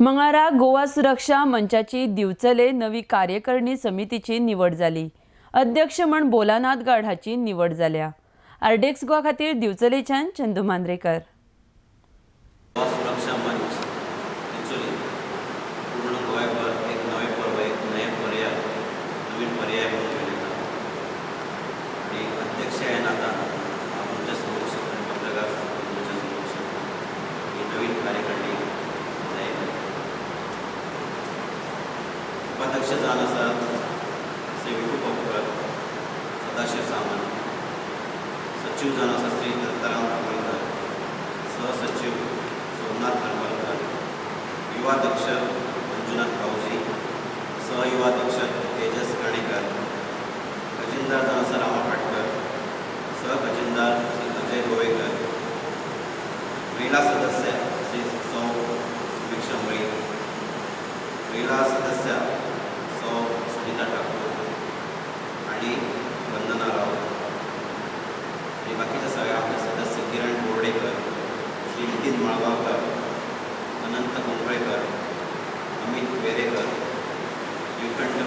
मंगळारा गोवा सुरक्षा मंचाची दिवचले नवी कार्यकारिणी समितीची निवड जाली। अध्यक्ष म्हण भोलानाथ गड हाची निवड जाल्या। आरडेक्स गोवा खातीर दिवचलेच्यान चंदू मांद्रेकर। गोवा सुरक्षा मंच एक्चुअली पूर्ण गोंयभर एक नवे पर्व, एक नवीन पर्याय म्हणून घेवन येता आणि अध्यक्ष हे नाता आमच्या समक्ष पत्रकार तुमच्या समक्ष ही नवीन कार्यकारिणी जायत। उपाध्यक्ष जावन आसात श्री विभू कोपकर, सदाशिव सामंत, सचिव जावन आसात श्री दत्ताराम कांबळकर, सहसचिव सोमनाथ खानवलकर, युवाध्यक्ष मंजुनाथ गावजी, सहयुवाध्यक्ष तेजस काणेकर, खजिनदार जावन आसा रामा पाटकर, सहखजिनदार श्री अजय गोवेकर, महिला सदस्य श्री सौ सुभिक्षा मळी, महिला सदस्य सौ सुनीता ठाकूर आणि वंदना राऊत आणि बाकीच्या सगळ्या आमचे सदस्य किरण बोर्डेकर, श्री नितीन माळगावकर, अनंत कुंबळेकर, अमित वेरेकर, विकंठ